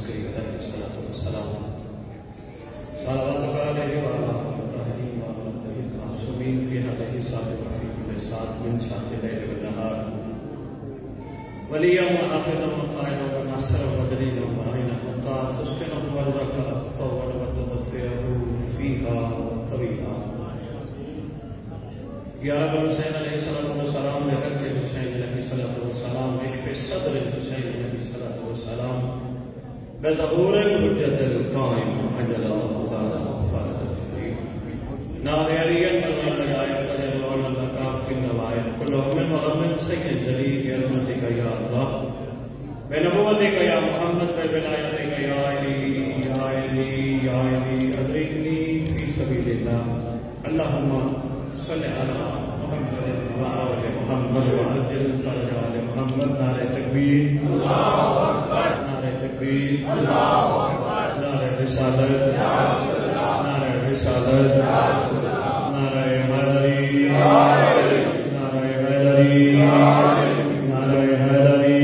العسكري عليه الصلاة والسلام صلواتك عليه وعلى الطاهرين وعلى المعصومين في هذه الساعة وفي كل ساعة من ساعة الليل والنهار وليا وحافظا وقائدا وناصرا ودليلا ومعينا وطاعة تسكنه ورزقك طول وتغطيه فيها طويلا يا رب الحسين عليه الصلاة والسلام بحق الحسين عليه الصلاة والسلام اشف صدر الحسين عليه الصلاة والسلام بظهور الحجة القائم عجل الله تعالى فرج الشريف نادي عليا من الآية فجلوان لك في النوائب كل هم وغم سيد دليل برحمتك يا الله بنبوتك يا محمد بولايتك يا علي يا علي يا علي أدركني في سبيل الله اللهم صل على محمد وعلى محمد وعجل فرج على محمد نعرہ تکبیر اللہ اکبر نعرہ تکبیر اللہ اکبر نعرہ رسالت نعرہ رسالت نعرہ حیدری نعرہ حیدری نعرہ حیدری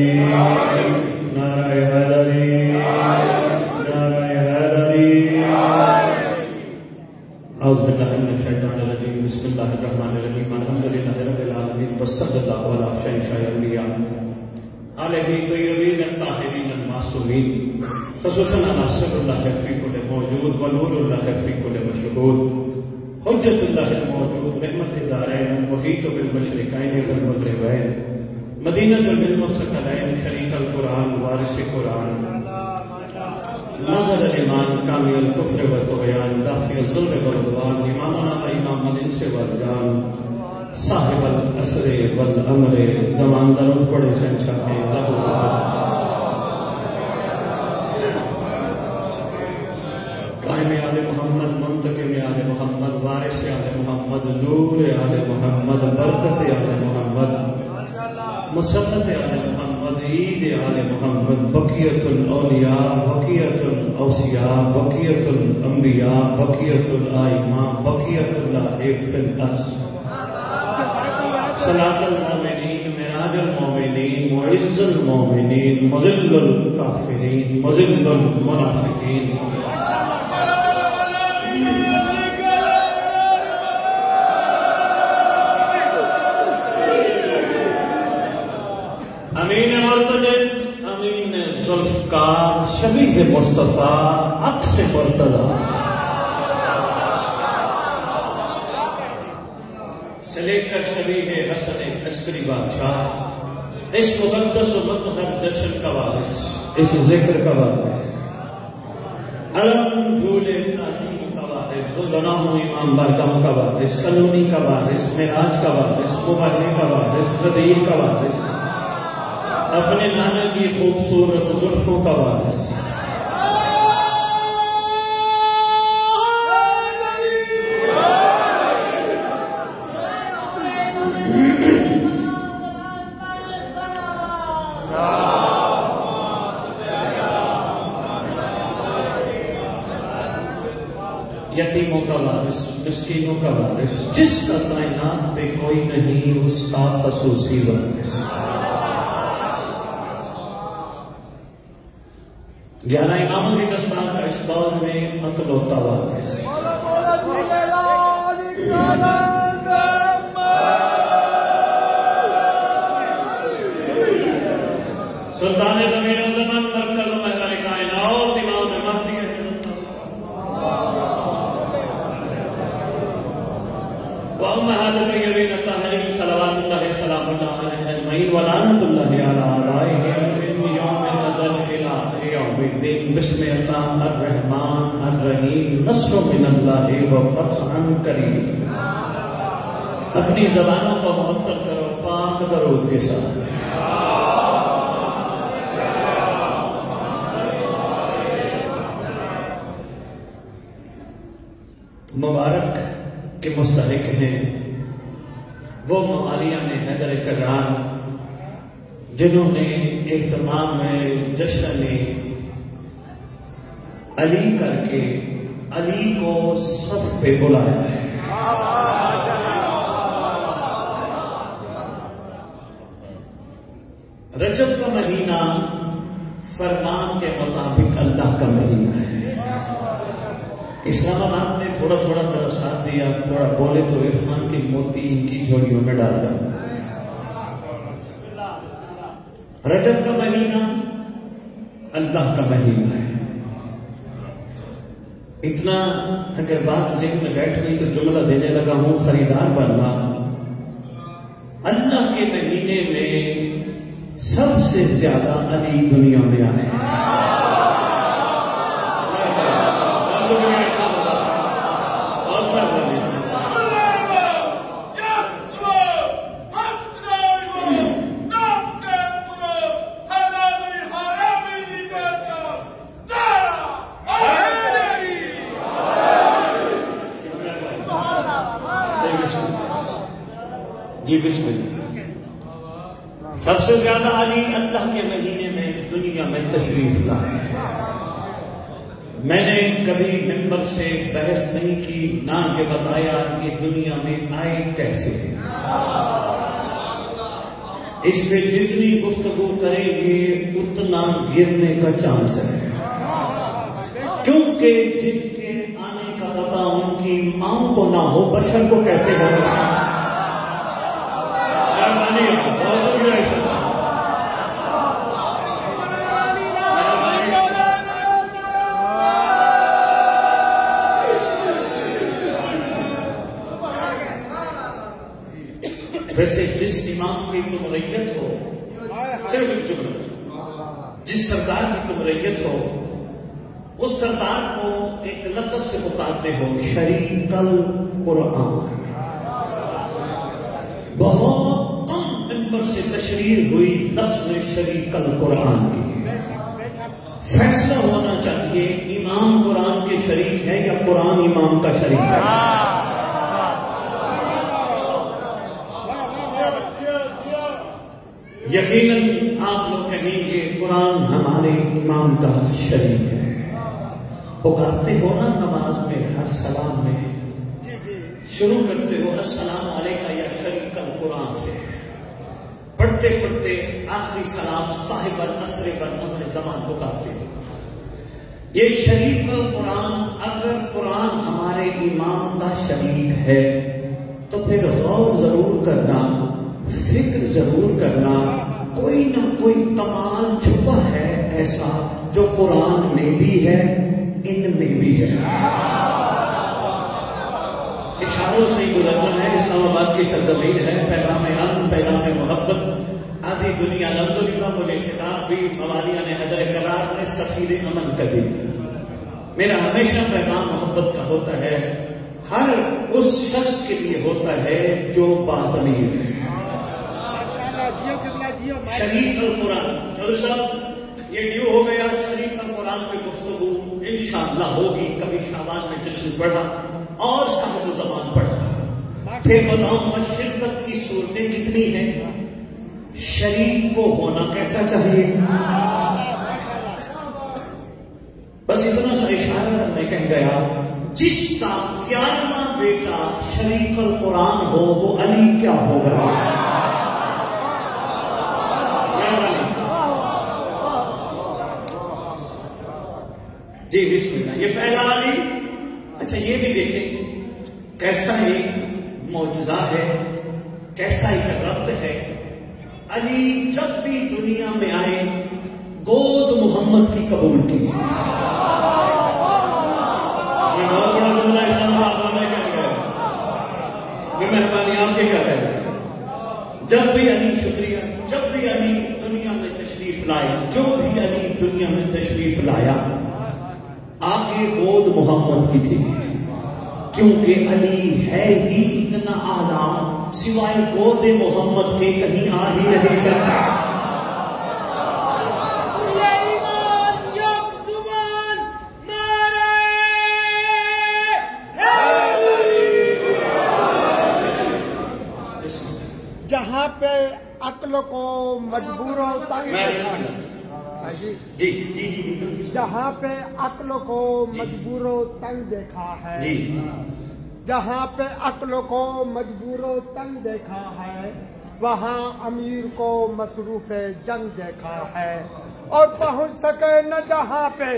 نعرہ حیدری نعرہ حیدری اعوذ باللہ من الشیطان الرجیم بسم اللہ الرحمن الرحیم الحمد للہ رب العالمین وصلی اللہ علی شیخ الانبیاء علیہ طیبین الطاہرین المعصومین خصوصاً ناصر اللہ فی کل موجود ونور اللہ فی کل مشہود حجت اللہ الموجود رحمت دارین محیط بالمشرقین والمغربین مدینہ بالمستقلین شریک القرآن وارث قرآن ناظر الایمان کامل الکفر و طغیان دافع الظلم والعدوان امامنا امام الانس والجان صاحب الاسر والامر زمان درود پڑھے شہنشاہ قائم آل محمد منتقم آل محمد وارث آل محمد نور آل محمد برکت آل محمد مسلط آل محمد عید آل محمد بقیت الاولیاء بقیت الاوصیاء بقیت الانبیاء بقیت الائمہ بقیت اللہ فی الارض صلاة المومنین معراج المومنین معز المومنین مذل الکافرین مذل المنافقین امین مرتجز امین ذوالفقار شبیہ مصطفیٰ عکس مرتضی سے لے کر شبیہ حسن عسکری بادشاہ اس مقدس و مطہر جشن کا وارث اس ذکر کا وارث علم جھولے تعظیم کا وارث ذوالجلال امام بارگاہ کا وارث سلونی کا وارث معراج کا وارث مبارک کا وارث غدیر کا وارث اپنے نانا کی خوبصورت زلفوں کا وارث یتیموں کا وارث مسکینوں کا وارث جس کا کائنات پہ کوئی نہیں اس کا خصوصی وارث 11 اماموں کی دستار کا اس دور میں اکلوتا وارث سلطان زمین و زمان مرکز و محور کائنات امام مہدی وأمهات طيبين الطاهرين صلوات الله سلام الله عليهم أجمعين ولعنة الله على أعدائهم من يوم الأزل إلى يوم الدين بسم الله الرحمن الرحيم نصر من الله وفتح قريب اپنی زبانوں کو معطر کرو پاک درود کے ساتھ مبارک کے مستحق ہیں وہ موالیان حیدر کرار جنہوں نے اہتمام میں جشن علی کر کے علی کو صف پہ بلایا ہے رجب کا مہینہ فرمان کے مطابق اللہ کا مہینہ ہے۔ اسلام آباد نے تھوڑا تھوڑا میرا ساتھ دیا، تھوڑا بولے تو عرفان کی موتی ان کی جھولیوں میں ڈال دیا۔ رجب کا مہینہ اللہ کا مہینہ ہے۔ اتنا اگر بات ذہن میں بیٹھ گئی تو جملہ دینے لگا ہوں، خریدار بننا۔ اللہ کے مہینے میں سب سے زیادہ علی دنیا میں آئے ہیں۔ جی بسم اللہ۔ سب سے زیادہ علی اللہ کے مہینے میں دنیا میں تشریف لائے۔ میں نے کبھی ممبر سے بحث نہیں کی، نہ یہ بتایا کہ دنیا میں آئے کیسے۔ اس پہ جتنی گفتگو کریں گے اتنا گرنے کا چانس ہے، کیونکہ جن کے آنے کا پتہ ان کی ماں کو نہ ہو، بشر کو کیسے ہوگا؟ ویسے جس امام کی تم ریت ہو، صرف ایک جملہ، جس سردار کی تم ریت ہو، اس سردار کو ایک لقب سے پکارتے ہو، شریک القرآن۔ بہت کم ممبر سے تشریح ہوئی لفظ شریک القرآن کی۔ فیصلہ ہونا چاہیے امام قرآن کے شریک ہے یا قرآن امام کا شریک ہے۔ یقیناً آپ لوگ کہیں گے قرآن ہمارے امام کا شریک ہے۔ پکارتے ہو نا نماز میں، ہر سلام میں شروع کرتے ہو السلام علیکہ یا شریک القرآن سے، پڑھتے پڑھتے آخری سلام صاحب العصر والعمر زمان پکارتے ہو۔ یہ شریک القرآن، اگر قرآن ہمارے امام کا شریک ہے تو پھر غور ضرور کرنا، فکر ضرور کرنا، کوئی نہ کوئی کمال چھپا ہے ایسا جو قرآن میں بھی ہے، ان میں بھی ہے۔ اشاروں سے ہی گزرنا ہے۔ اسلام آباد کی سرزمین ہے، پیغام امن، پیغام محبت۔ آدھی دنیا الحمدللہ مجھے خطاب بھی موالیہ نے حیدر کرار نے سفیر امن کا دی۔ میرا ہمیشہ پیغام محبت کا ہوتا ہے، ہر اس شخص کے لیے ہوتا ہے جو باضمیر ہے۔ شریک القرآن، چودھری صاحب یہ ڈیو ہو گیا، شریک القرآن پہ گفتگو انشاءاللہ ہوگی، کبھی شعبان میں جشن پڑھا اور صاحب زبان پڑھا۔ پھر بتاؤں میں شرکت کی صورتیں کتنی ہیں، شریک کو ہونا کیسا چاہیے۔ بس اتنا سا اشارہ کر میں کہہ گیا، جس کا 11واں بیٹا شریک القرآن ہو وہ علی کیا ہوگا۔ جی بسم اللہ، یہ پہلا علی۔ اچھا یہ بھی دیکھیں کیسا ایک معجزہ ہے، کیسا ایک ربط ہے۔ علی جب بھی دنیا میں آئے گود محمد کی قبول کی۔ یہ بہت بڑا جملہ اسلام آباد میں کہہ گیا، یہ مہربانی آپ کے کیا کہہ رہے ہیں۔ جب بھی علی، شکریہ، جب بھی علی دنیا میں تشریف لائے، جو بھی علی دنیا میں تشریف لایا، آگے گود محمد کی تھی، کیونکہ علی ہے ہی اتنا اعلیٰ، سوائے گود محمد کے کہیں آ ہی نہیں سکتا۔ جہاں پہ عقل کو مجبور ہوتا ہے، جی جی جی جی، جہاں پہ عقل کو مجبور و تنگ دیکھا ہے، جی جہاں پہ عقل کو مجبور و تنگ دیکھا ہے، وہاں امیر کو مصروف جنگ دیکھا ہے، اور پہنچ سکے نہ جہاں پہ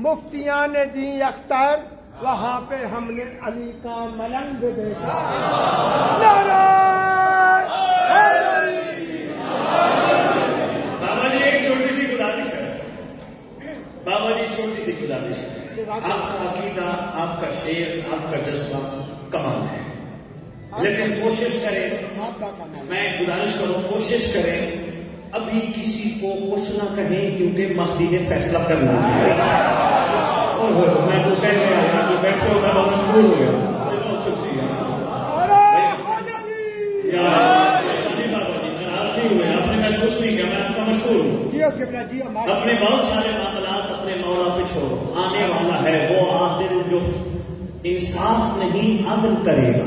مفتیان دین اختر، وہاں پہ ہم نے علی کا ملنگ دیکھا۔ نعرہ بابا جی ایک چھوٹی سی گزارش ہے، بابا جی چھوٹی سی گزارش ہے، آپ کا عقیدہ، آپ کا شعر، آپ کا جذبہ کمال ہے، لیکن کوشش کریں، میں گزارش کروں کوشش کریں ابھی کسی کو کچھ نہ کہیں، کیونکہ مہدی نے فیصلہ کرنا ہے۔ میں تو کہہ گیا یار، جو بیٹھے ہو میں بہت مشہور ہو گیا، بہت شکریہ بابا جی، ناراض نہیں ہوئے، آپ نے محسوس نہیں کیا میں آپ کا مشہور ہوں۔ اپنے بہت سارے معاملات اپنے مولا پہ چھوڑو، آنے والا ہے وہ عادل جو انصاف نہیں عدل کرے گا۔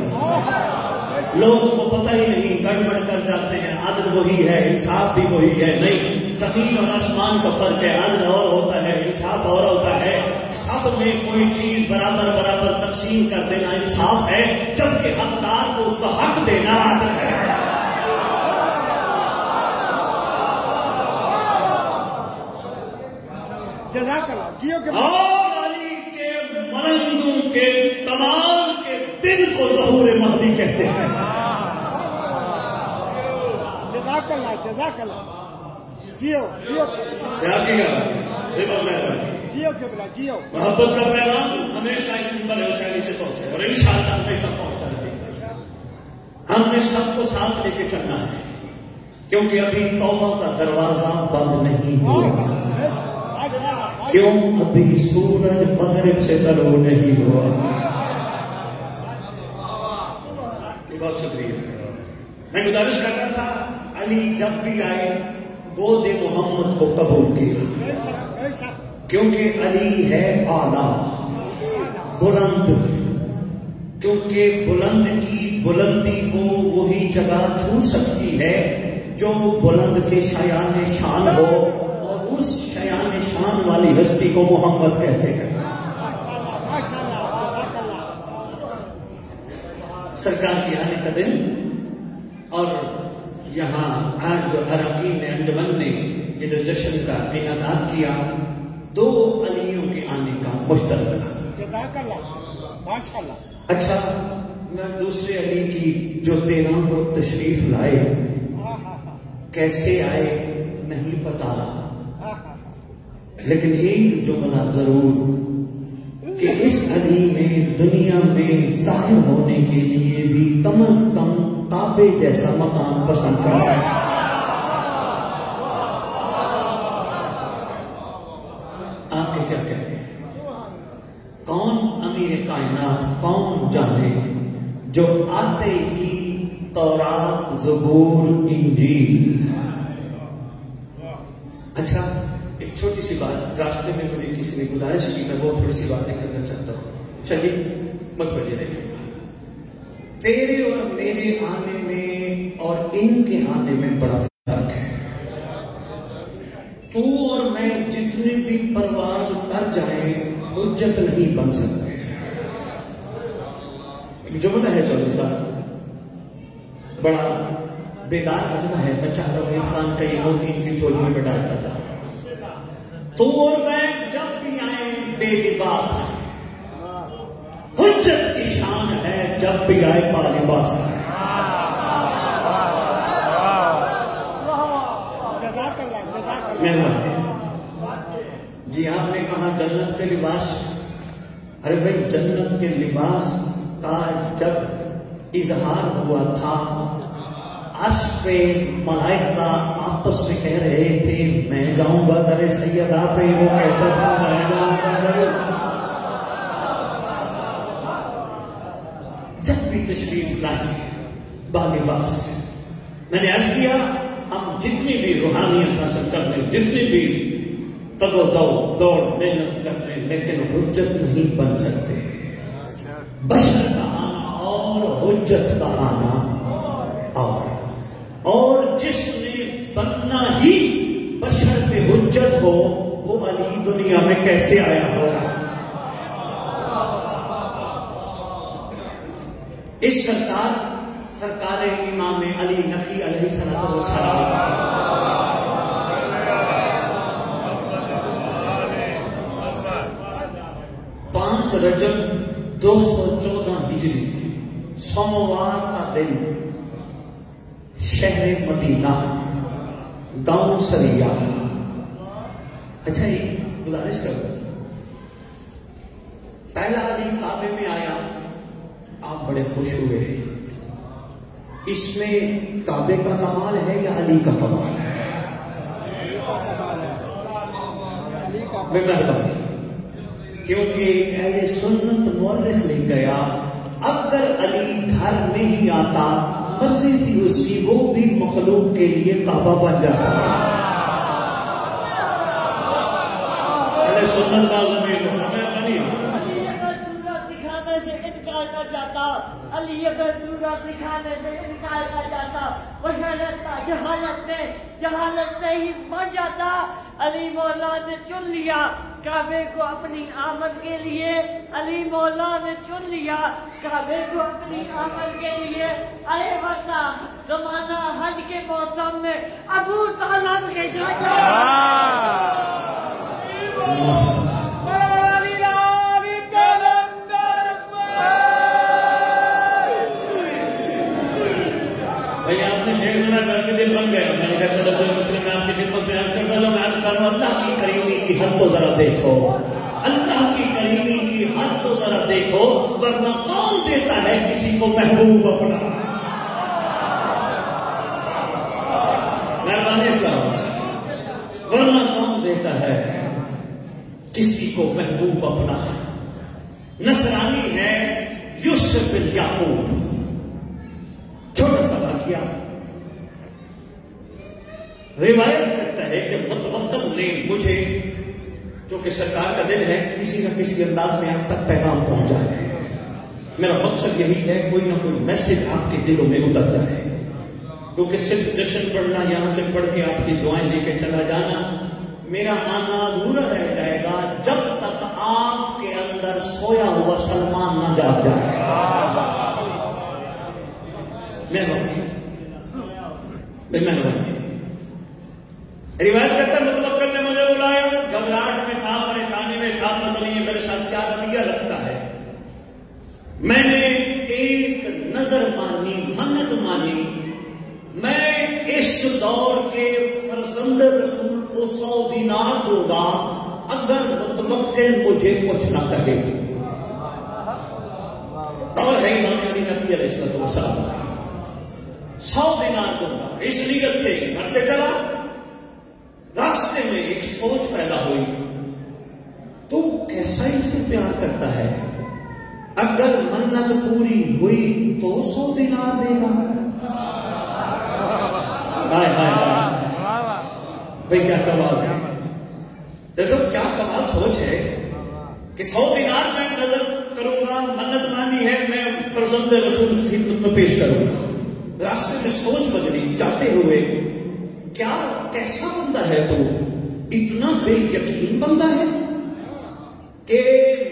لوگوں کو پتہ ہی نہیں، گڑبڑ کر جاتے ہیں، عدل وہی ہے انصاف بھی وہی ہے، نہیں، زمین اور آسمان کا فرق ہے، عدل اور ہوتا ہے انصاف اور ہوتا ہے، سب میں کوئی چیز برابر برابر تقسیم کر دینا انصاف ہے، جبکہ حقدار کو اس کا حق دینا عدل ہے۔ اور علی کے ملنگوں کے کمال کے دن کو ظہور مہدی کہتے ہیں۔ جزاک اللہ جیو جیو جیو۔ محبت کا پیغام ہمیشہ اس منبر شاعری سے پہنچے اور انشاءاللہ ہمیشہ پہنچتا رہے گا۔ ہم نے سب کو ساتھ لے کے چلنا ہے، کیونکہ ابھی توبہ کا دروازہ بند نہیں ہوا۔ کیوں؟ ابھی سورج مغرب سے طلوع نہیں ہوا۔ بہت شکریہ۔ میں گزارش کر رہا تھا، علی جب بھی آئے گود محمد کو قبول کیا، کیونکہ علی ہے اعلیٰ بلند، کیونکہ بلند کی بلندی کو وہی جگہ چھو سکتی ہے جو بلند کے شایان شان ہو، اور اس شایان شان والی ہستی کو محمد کہتے ہیں۔ سرکار کی آنے کا دن، اور یہاں آج جو اراکین نے انجمن نے یہ جو جشن کا انعقاد کیا، دو علیوں کے آنے کا مشترکہ۔ جزاک اللہ، ماشاءاللہ۔ اچھا، میں دوسرے علی کی جو 13 کو تشریف لائے، کیسے آئے نہیں پتا، لیکن ایک جملہ ضرور کہ اس علی نے دنیا میں ظاہر ہونے کے لیے بھی کم از کم کعبے جیسا مقام پسند کرا۔ آپ کے کیا کہتے ہیں؟ کون امیر کائنات کون جانے جو آتے ہی تورات زبور انجیل۔ اچھا، ایک چھوٹی سی بات، راستے میں مجھے کسی نے گزارش کی، میں وہ تھوڑی سی باتیں کرنا چاہتا ہوں۔ شجی متوجہ رہیے، تیرے اور میرے آنے میں اور ان کے آنے میں بڑا فرق ہے۔ تو اور میں جتنے بھی پرواز کر جائیں حجت نہیں بن سکتے۔ ایک جملہ ہے چودھری صاحب، بڑا بیدار مجمع ہے، میں چاہ رہا ہوں عرفان کا یہ موتی ان کی چولیوں میں ڈالتا جا۔ تو اور میں جب بھی آئیں بے لباس ہیں، حجت کی شان ہے جب بھی آئے با لباس ہے۔ مہربانی جی، آپ نے کہا جنت کے لباس، ارے بھائی جنت کے لباس کا جب اظہار ہوا تھا، عرش پہ ملائکہ آپس میں کہہ رہے تھے میں جاؤں گا در سیدہ پہ، وہ کہتا تھا میں جاؤں گا در۔ جب بھی تشریف لائے بالباس، میں نے عرض کیا ہم جتنی بھی روحانیت حاصل کر لیں، جتنی بھی تگ و دوڑ محنت کر لیں، لیکن حجت نہیں بن سکتے۔ بشر کا آنا اور حجت کا آنا اور جس نے بننا ہی بشر پہ حجت ہو، وہ علی دنیا میں کیسے آیا ہوگا؟ اس سرکار امام علی نقی علیہ السلام 5 رجب 214 ہجری سوموار کا دن شہر مدینہ گاؤں سریا. اچھا یہ گزارش کرو، پہلا علی کعبے میں آیا، آپ بڑے خوش ہوئے. اس میں کعبے کا کمال ہے یا علی کا کمال ہے؟ میں مہربانی، کیونکہ ایک اہل سنت مورخ لکھ گیا اگر علی گھر میں ہی آتا، مرضی تھی اس کی، وہ بھی مخلوق کے لیے کعبہ بن جاتا. اہل سنت کا ضمیر علی اگر صورت دکھانے سے انکار کر جاتا، وہ جہالت میں ہی مر جاتا. علی مولا نے چن لیا کعبے کو اپنی آمد کے لیے، علی مولا نے چن لیا کعبے کو اپنی آمد کے لیے. ارے ورنہ زمانہ حج کے موسم میں ابو طالب کے دل بن گیا. میں نے کہا چلو کوئی مسئلہ، میں آپ کی خدمت میں عرض کرتا ہوں. میں عرض کروں اللہ کی کریمی کی حد تو ذرا دیکھو، اللہ کی کریمی کی حد تو ذرا دیکھو، ورنہ کون دیتا ہے کسی کو محبوب اپنا؟ مہربانی اسلام، ورنہ کون دیتا ہے کسی کو محبوب اپنا؟ نصرانی ہے یوسف بن یعقوب. چھوٹا سا واقعہ روایت کرتا ہے کہ متوکل نے مجھے، جو کہ سرکار کا دن ہے، کسی نہ کسی انداز میں آپ تک پیغام پہنچا ہے. میرا مقصد یہی ہے کوئی نہ کوئی میسج آپ کے دلوں میں اتر جائے، کیونکہ صرف جشن پڑھنا، یہاں سے پڑھ کے آپ کی دعائیں لے کے چلا جانا، میرا آنا ادھورا رہ جائے گا جب تک آپ کے اندر سویا ہوا سلمان نہ جاگ جائے. مہربانی. روایت کرتا متوکل نے مجھے بلایا، گھبراہٹ میں تھا، پریشانی میں تھا، پتہ نہیں میرے ساتھ کیا رویہ رکھتا ہے. میں نے ایک نظر مانی، منت مانی، میں اس دور کے فرزند رسول کو 100 دینار دوں گا اگر متوکل مجھے کچھ نہ کہے تو. دور ہے امام علی نقی علیہ السلام کا. 100 دینار دوں گا. اس نیت سے گھر سے چلا. راستے میں ایک سوچ پیدا ہوئی، تو کیسا ہی سے پیار کرتا ہے، اگر منت پوری ہوئی تو 100 دینار دے گا. بھئی کیا کمال ہے، جیسا کیا کمال سوچ ہے کہ 100 دینار میں نظر کروں گا، منت مانی ہے، میں فرزند رسول کی خدمت میں پیش کروں گا. راستے میں سوچ بدلی. جاتے ہوئے کیا کیسا بندہ ہے تو اتنا بے یقین بندہ ہے کہ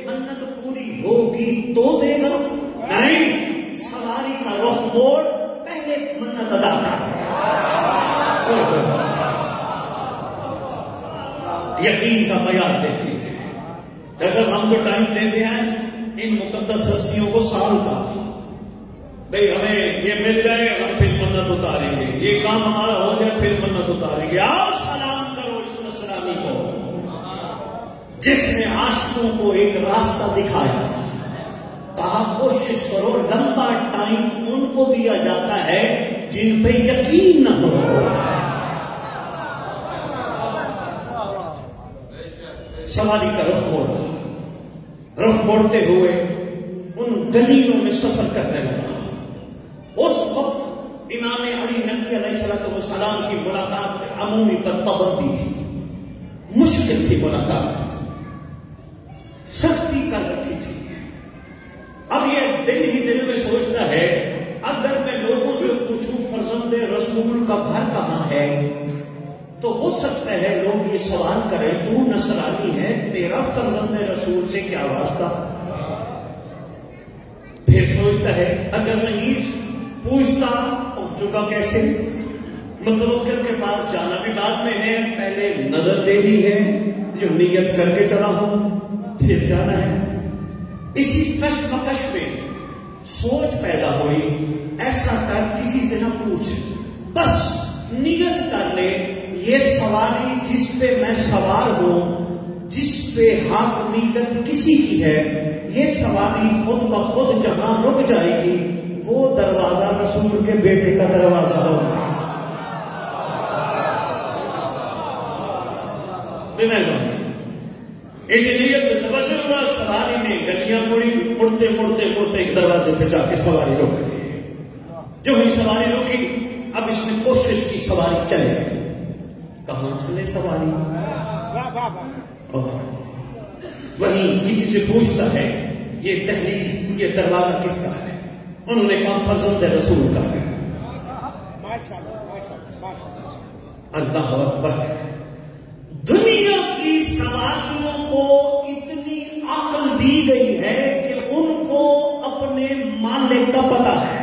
منت پوری ہوگی تو دے گا؟ نہیں، سواری کا رخ موڑ، پہلے منت ادا کر. یقین کا معیار دیکھیے. جیسا ہم تو ٹائم دیتے ہیں ان مقدس ہستیوں کو سال کا، بھئی ہمیں یہ مل جائے ہم پھر منت اتاریں گے، یہ کام ہمارا ہو جائے پھر منت اتاریں گے. آؤ سلام کرو اس نصرانی کو جس نے عاشقوں کو ایک راستہ دکھایا. کہا کوشش کرو، لمبا ٹائم ان کو دیا جاتا ہے جن پہ یقین نہ ہو. سواری کا رخ موڑا. رخ موڑتے ہوئے ان گلیوں میں سفر کرنے لگا. اس وقت امام علی نقی علیہ السلام کی ملاقات عمومی پر پابندی تھی، مشکل تھی ملاقات، سختی کر رکھی تھی. اب یہ دل ہی دل میں سوچتا ہے اگر میں لوگوں سے پوچھوں فرزند رسول کا گھر کہاں ہے تو ہو سکتا ہے لوگ یہ سوال کریں تو نصرانی ہے، تیرا فرزند رسول سے کیا واسطہ. پھر سوچتا ہے اگر نہیں پوچھتا پہنچوں گا کیسے. متوکل کے پاس جانا بھی بعد میں ہے، پہلے نظر دے لی ہے جو نیت کر کے چلا ہوں، پھر جانا ہے. اسی کشمکش میں سوچ پیدا ہوئی، ایسا کر کسی سے نہ پوچھ، بس نیت کر لے یہ سواری جس پہ میں سوار ہوں، جس پہ حاکمیت کسی کی ہے، یہ سواری خود بخود جہاں رک جائے گی وہ دروازہ رسول کے بیٹے کا دروازہ ہوگا۔ اسی نیت سے سفر شروع ہوا، سواری نے گلیاں مڑی، مڑتے مڑتے مڑتے ایک دروازے پہ جا کے سواری رک گئی۔ جو ہی سواری رکی، اب اس نے کوشش کی سواری چلے، کہاں چلے سواری؟ وہیں کسی سے پوچھتا ہے یہ دہلیز، یہ دروازہ کس کا ہے؟ انہوں نے کہا فرزند رسول کا ہے۔ اللہ اکبر! دنیا کی سواریوں کو اتنی عقل دی گئی ہے کہ ان کو اپنے مالک کا پتہ ہے۔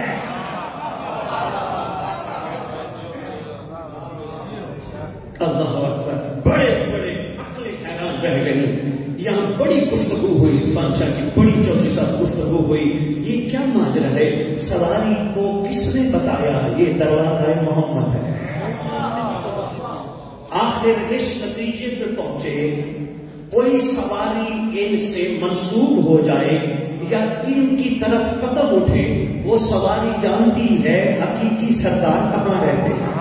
اللہ اکبر! بڑے بڑے عقلیں حیران رہ گئی۔ یہاں بڑی گفتگو ہوئی، عرفان شاہ کی بڑی چودھری صاحب گفتگو ہوئی، یہ کیا ماجرا ہے؟ سواری کو کس نے بتایا یہ دروازہ محمد ہے؟ آخر اس نتیجے پہ پہنچے کوئی سواری ان سے منسوب ہو جائے یا ان کی طرف قدم اٹھے، وہ سواری جانتی ہے حقیقی سردار کہاں رہتے ہیں۔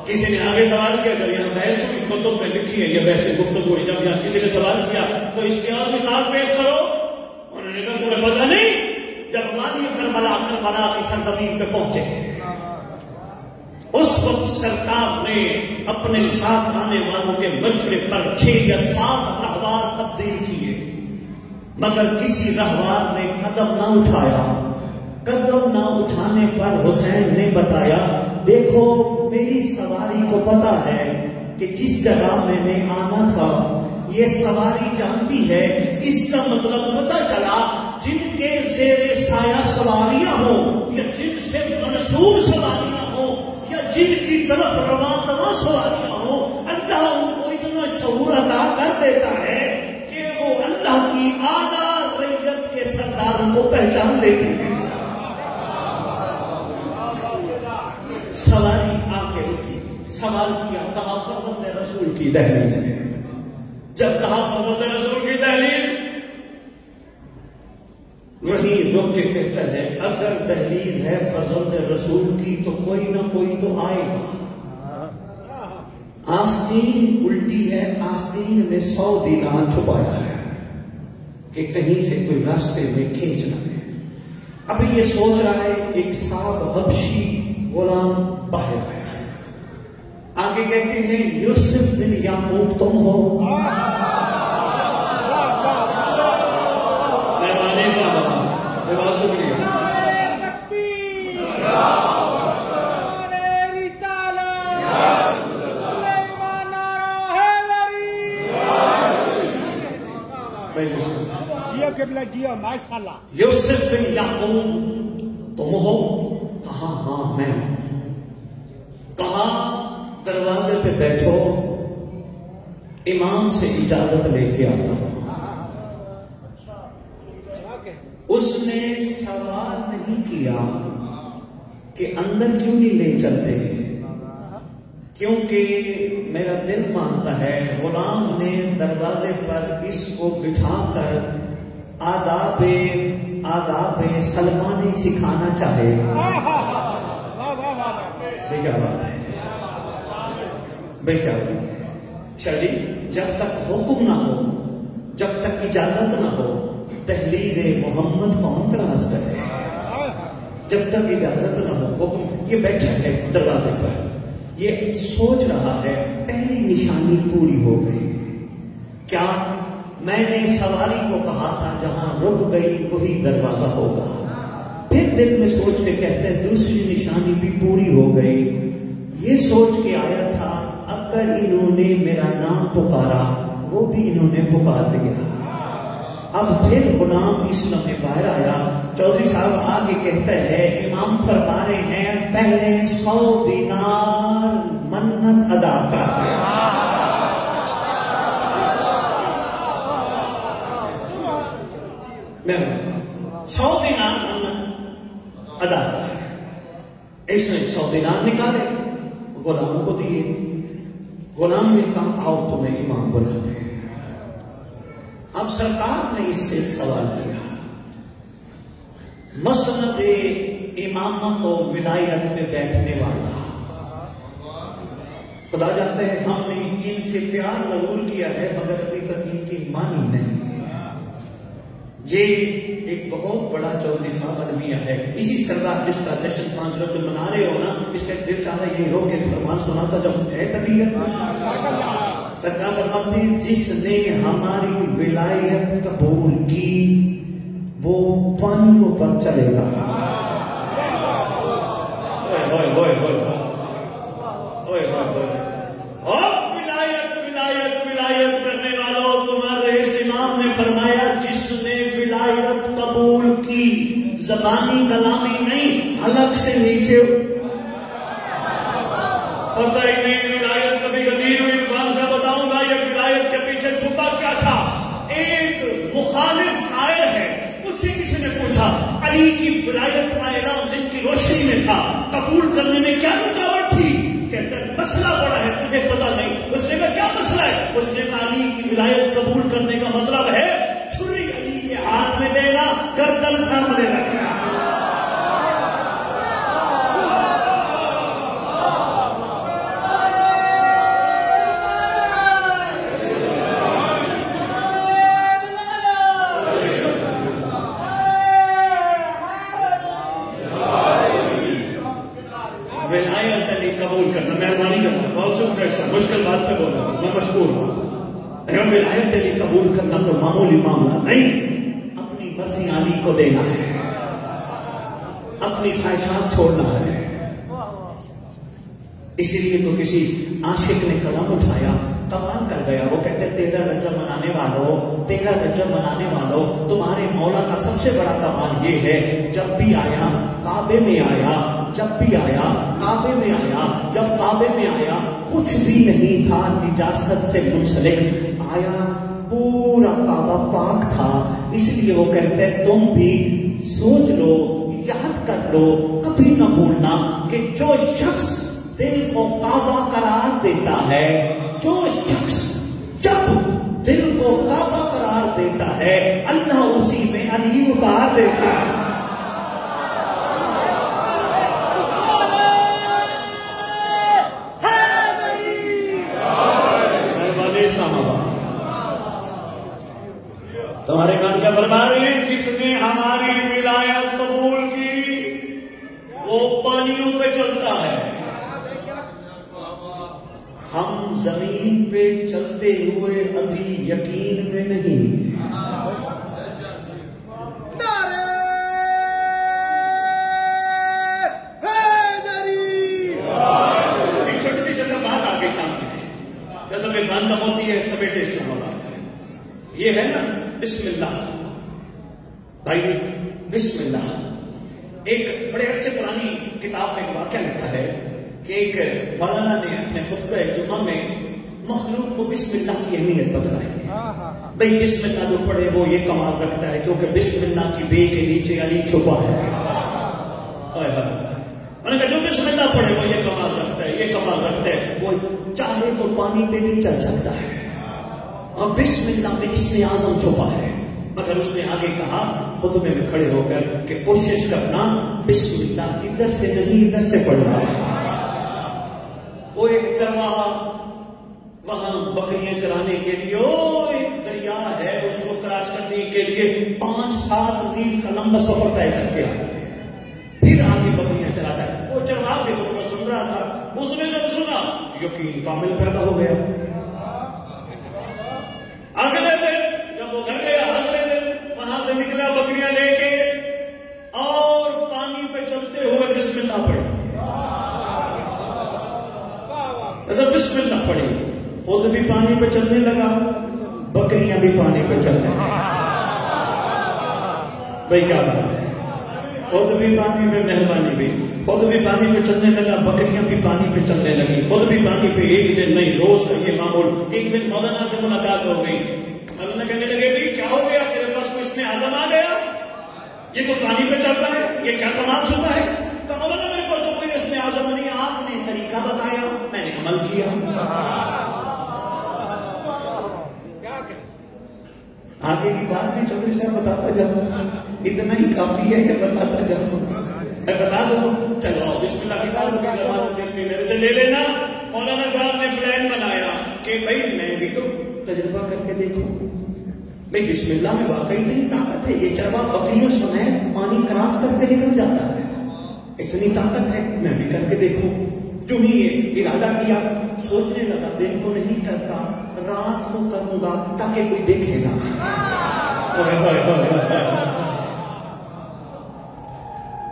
کسی نے آگے سوال کیا، جب یہاں بحث ہوئی، کتب میں لکھی ہے یہ بحث گفتگو ہوئی، جب یہاں کسی نے سوال کیا تو اس کی اور مثال پیش کرو، انہوں نے کہا تمہیں پتہ نہیں، جب وادی کربلا کی سرزمین پہ پہنچے اس وقت سرکار نے اپنے ساتھ آنے والوں کے مشورے پر 6 یا 7 رہوار تبدیل کیے، مگر کسی رہوار نے قدم نہ اٹھایا۔ قدم نہ اٹھانے پر حسین نے بتایا، دیکھو میری سواری کو پتا ہے کہ جس جگہ میں نے آنا تھا یہ سواری جانتی ہے، اس کا مطلب پتا چلا جن کے زیر سایہ سواریاں ہوں یا جن سے منسوب سواریاں ہوں یا جن کی طرف رواں سواریاں ہوں، اللہ ان کو اتنا شعور عطا کر دیتا ہے کہ وہ اللہ کی اعلیٰ ریت کے سرداروں کو پہچان لیتے ہیں۔ سواری آ کے رکی، سوال کیا، کہا فرزند رسول کی دہلیز ہے۔ جب کہا فرزند رسول کی دہلیز، وہی رک کے کہتا ہے اگر دہلیز ہے فرزند رسول کی تو کوئی نہ کوئی تو آئے گا۔ آستین الٹی ہے، آستین میں 100 دینار چھپایا ہے کہ کہیں سے کوئی راستے میں کھینچ نہ لے۔ ابھی یہ سوچ رہا ہے، ایک صاحب حبشی غلام باہر آیا ہے، آگے کہتے ہیں یوسف بن یعقوب تم ہو؟ مہربانی صاحب، بہت شکریہ۔ یوسف بن یعقوب تم ہو؟ کہا ہاں میں ہوں۔ کہا دروازے پہ بیٹھو، امام سے اجازت لے کے آتا ہوں۔ اس نے سوال نہیں کیا کہ اندر کیوں نہیں لے چلتے، کیونکہ میرا دل مانتا ہے غلام نے دروازے پر اس کو بٹھا کر آداب سلمانی سکھانا چاہے۔ بے کیا بات ہے، بے کیا بات ہے۔ شاہ جی، جب تک حکم نہ ہو، جب تک اجازت نہ ہو، دہلیز محمد کون کراس کرے؟ جب تک اجازت نہ ہو، حکم، یہ بیٹھا ہے دروازے پر، یہ سوچ رہا ہے پہلی نشانی پوری ہو گئی۔ کیا میں نے سواری کو کہا تھا جہاں رک گئی وہی دروازہ ہوگا؟ پھر دل میں سوچ کے کہتے ہیں دوسری نشانی بھی پوری ہو گئی۔ یہ سوچ کے آیا تھا اگر انہوں نے میرا نام پکارا وہ بھی انہوں نے پکار لیا۔ اب پھر غلام اس لمحے باہر آیا، چودھری صاحب آگے کہتا ہے امام فرما رہے ہیں پہلے 100 دینار منت ادا کر۔ 100 دینار محمد ادا کر، اس نے 100 دینار نکالے، غلاموں کو دیے، غلام نے کہا آؤ تمہیں امام بلاتے ہیں۔ اب سرکار نے اس سے ایک سوال کیا، مسند امامت و ولایت پہ بیٹھنے والا، خدا جانتے ہیں ہم نے ان سے پیار ضرور کیا ہے مگر ابھی تک ان کی مانی نہیں۔ یہ ایک بہت بڑا 44واں المیہ ہے، اسی سردار جس کا جشن 5 رجب منا رہے ہو نا، اس کا دل چاہ رہا یہ ہو کہ فرمان سناتا جب ہے طبیعت۔ سرکار فرماتے ہیں جس نے ہماری ولایت قبول کی وہ پانیوں پر چلے گا۔ ولایت کرنے والوں، تمہارے اس امام نے فرمایا جس نے ولایت قبول کی، زبانی کلامی نہیں، حلق سے نیچے پتہ ہی نہیں ولایت کبھی غدیر ہوئی۔ عرفان سے بتاؤں گا یہ ولایت کے پیچھے چھپا کیا تھا۔ ایک مخالف شاعر ہے، اس سے کسی نے پوچھا علی کی ولایت کا اعلان دن کی روشنی میں تھا، قبول کرنے میں کیا رکاوٹ تھی؟ کہتا ہے مسئلہ بڑا ہے تجھے پتا نہیں۔ اس نے کہا کیا مسئلہ ہے؟ اس نے کہا علی کی ولایت قبول کرنے کا مطلب ہے چھری علی کے ہاتھ میں دینا، گردن سامنے رکھنا۔ ولایت علی قبول کرنا، مہربانی کرنا، بہت شکریہ، مشکل بات پہ بولا میں مشکور ہوں۔ ولایت علی قبول کرنا تو معمولی معاملہ نہیں، اپنی مرضی علی کو دینا ہے، اپنی خواہشات چھوڑنا ہے۔ اسی لیے تو کسی عاشق نے قلم اٹھایا، کمال کر گیا، وہ کہتے 13 رجب منانے والوں، 13 رجب منانے والوں، تمہارے مولا کا سب سے بڑا کمال یہ ہے جب بھی آیا کعبے میں آیا، جب بھی آیا کعبے میں آیا، جب کعبے میں آیا کچھ بھی نہیں تھا نجاست سے منسلک، آیا پورا کعبہ پاک تھا۔ اس لیے وہ کہتے ہیں تم بھی سوچ لو، یاد کر لو، کبھی نہ بھولنا کہ جو شخص دل کو کعبہ قرار دیتا ہے، جو شخص جب دل کو کعبہ قرار دیتا ہے اللہ اسی میں علی اتار دیتا ہے۔ تمہارے کام کیا فرما رہے ہیں؟ جس نے ہماری ولایت قبول کی وہ پانیوں پہ چلتا ہے، ہم زمین پہ چلتے ہوئے ابھی یقین میں نہیں۔ ایک چھوٹی سی جیسا بات آ گئی سامنے، جیسا عرفان کا موتی ہے سمیٹے اسلام آباد، یہ ہے نا بسم اللہ بھائی، بسم اللہ۔ ایک بڑے عرصے پرانی کتاب میں ایک واقعہ لکھا ہے کہ ایک مولانا نے اپنے خطبہ جمعہ میں مخلوق کو بسم اللہ کی اہمیت بتلائی۔ بھائی بسم اللہ جو پڑھے وہ یہ کمال رکھتا ہے کیونکہ بسم اللہ کی بے کے نیچے علی چھپا ہے۔ انہوں نے کہا جو بسم اللہ پڑھے وہ یہ کمال رکھتا ہے، یہ کمال رکھتا ہے، وہ چاہے تو پانی پہ بھی چل سکتا ہے، اور بسم اللہ میں اسم اعظم چھپا ہے۔ مگر اس نے آگے کہا خطبے میں کھڑے ہو کر کہ کوشش کرنا بسم اللہ ادھر سے نہیں ادھر سے پڑھنا۔ وہ ایک چرواہا وہاں بکریاں چرانے کے لیے ایک دریا ہے، اس کو کراس کرنے کے لیے 5-7 میل کا لمبا سفر طے کر کے پھر آگے بکریاں چراتا ہے۔ وہ چرواہا بھی خطبہ سن رہا تھا، اس نے جب سنا یقین کامل پیدا ہو گیا۔ اگلے دن جب وہ گھر گیا، اگلے دن وہاں سے نکلا بکریاں لے کے اور پانی پہ چلتے ہوئے بسم اللہ پڑھی، ایسا بسم اللہ پڑھی، خود بھی پانی پہ چلنے لگا، بکریاں بھی پانی پہ چلنے لگا۔ بھائی کیا بات ہے، خود بھی پانی پہ، مہربانی بھی، خود بھی پانی پہ چلنے لگا، بکریاں بھی پانی پہ چلنے لگی، خود بھی پانی پہ، ایک دن نہیں روز کا یہ معمول۔ ایک دن مولانا سے ملاقات ہو گئی، مولانا کہنے لگے بھائی کیا ہو گیا، تیرے پاس کوئی اسم اعظم آ گیا؟ یہ تو پانی پہ چل رہا ہے، یہ کیا کمال چھپا ہے؟ کہ مولانا میرے پاس تو کوئی اسم اعظم نہیں، آپ نے طریقہ بتایا، میں نے عمل کیا۔ آگے کی بات میں چودھری صاحب بتاتا جاؤں، اتنا ہی کافی ہے کہ بتاتا جاؤں۔ میں بتا دوں، چلو بسم اللہ کتاب کی زبان جلدی میرے سے لے لینا۔ مولانا صاحب نے پلان بنایا کہ بھائی میں بھی تو تجربہ کر کے دیکھوں، بھائی بسم اللہ میں واقعی اتنی طاقت ہے، یہ چروا بکریوں سمیت پانی کراس کر کے نکل جاتا ہے، اتنی طاقت ہے، میں بھی کر کے دیکھوں۔ جو ہی یہ ارادہ کیا، سوچنے لگا دن کو نہیں کرتا، رات کو کروں گا تاکہ کوئی دیکھے گا۔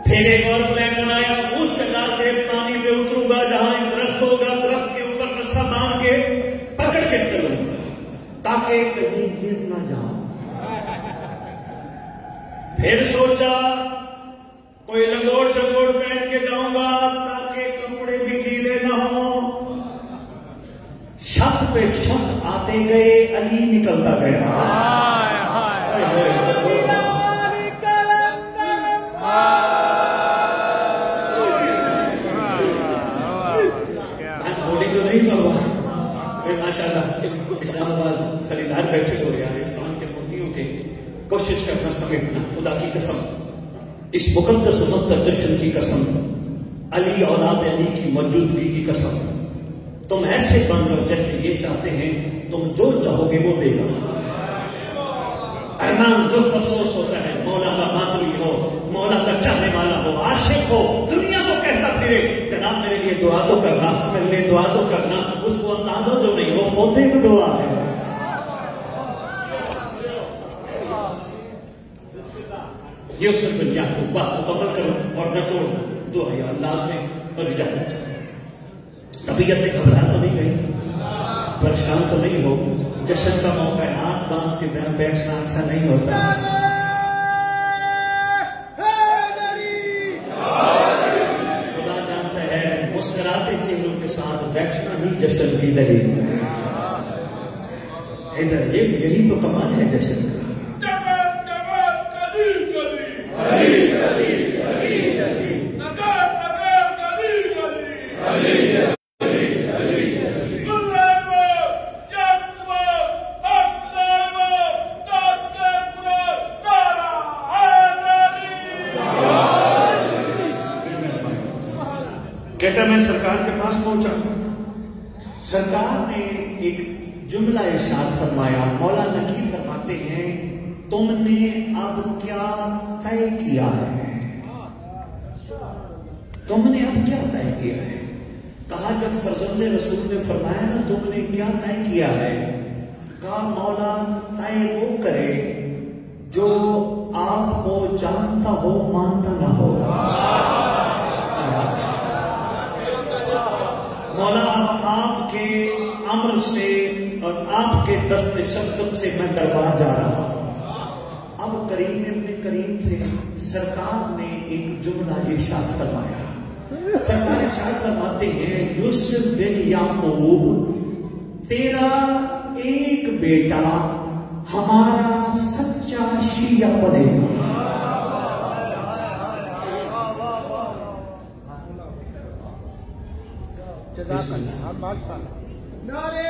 پھر ایک اور پلان بنایا، اس جگہ سے پانی پہ اتروں گا جہاں ایک درخت ہوگا، درخت کے اوپر رسا باندھ کے پکڑ کے چلوں گا تاکہ کہیں گر نہ جاؤں۔ پھر سوچا کوئی لنگوٹ شنگوٹ پہن کے جاؤں گا تاکہ کپڑے بھی گیلے نہ ہوں۔ شک پہ شک آتے گئے، علی نکلتا گیا۔ ماشاءاللہ اسلام آباد خریدار بیٹھے ہو یار، عرفان کے موتیوں کے کوشش کرنا سمیٹنا، خدا کی قسم، اس مقدس و مقدس جشن کی قسم، علی اولاد علی کی موجودگی کی قسم، تم ایسے بن رہو جیسے یہ چاہتے ہیں، تم جو چاہو گے وہ دے گا۔ ارمان دکھ افسوس ہوتا ہے، مولا کا ماتمی ہو، مولا کا چاہنے والا ہو، عاشق ہو، دنیا کو کہتا پھرے جناب میرے لیے دعا تو کرنا، میرے لیے دعا تو کرنا، اس کو اندازہ جو نہیں، وہ فوتے کی دعا ہے۔ یوسف بن یعقوب بات مکمل کرو اور نچوڑ دعا یا انداز میں اور اجازت چاہو۔ طبیعت گھبرا تو نہیں گئی، پریشان تو نہیں ہو، جشن کا موقع ہے، آنکھ باندھ کے بیٹھنا ایسا نہیں ہوتا۔ خدا جانتا ہے مسکراتے چہروں کے ساتھ بیٹھنا ہی جشن کی دلیل ہے۔ ادھر یہی تو کمال ہے جشن کا۔ کہتا میں سرکار کے پاس پہنچا، سرکار نے ایک جملہ ارشاد فرمایا، مولا نقی فرماتے ہیں تم نے اب کیا طے کیا ہے؟ تم نے اب کیا طے کیا ہے؟ کہا جب فرزند رسول نے فرمایا نا تم نے کیا طے کیا ہے، کہا مولا طے وہ کرے جو آپ کو جانتا ہو مانتا نہ ہو۔ مولا اب آپ کے امر سے اور آپ کے دست شفقت سے میں دربار جا رہا ہوں۔ اب کریم اپنے کریم سے سرکار نے ایک جملہ ارشاد فرمایا۔ سرکار ارشاد فرماتے ہیں یوسف بن یعقوب تیرا ایک بیٹا ہمارا سچا شیعہ بنے گا۔ نعرے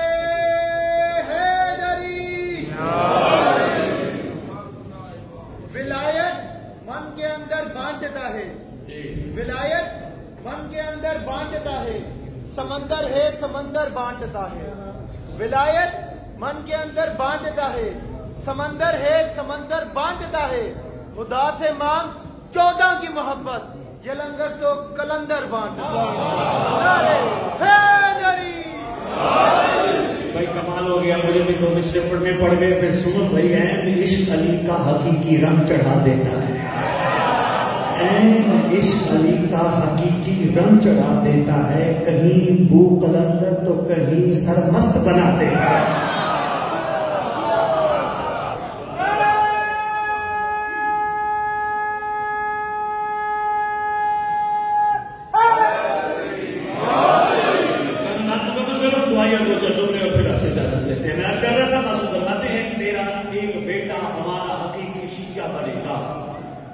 حیدری، ولایت من کے اندر بانٹتا ہے، ولایت من کے اندر بانٹتا ہے، سمندر ہے سمندر بانٹتا ہے، ولایت من کے اندر بانٹتا ہے، سمندر ہے سمندر بانٹتا ہے، خدا سے مانگ 14 کی محبت، یہ لنگر تو کلندر بانٹتا ہے۔ بھائی کمال ہو گیا، مجھے بھی 2 مصرے پڑھنے پڑ گئے، پھر سنو بھائی اہم عشق علی کا حقیقی رنگ چڑھا دیتا ہے، اہم عشق علی کا حقیقی رنگ چڑھا دیتا ہے، کہیں بو کلندر تو کہیں سرمست بنا دیتا ہے۔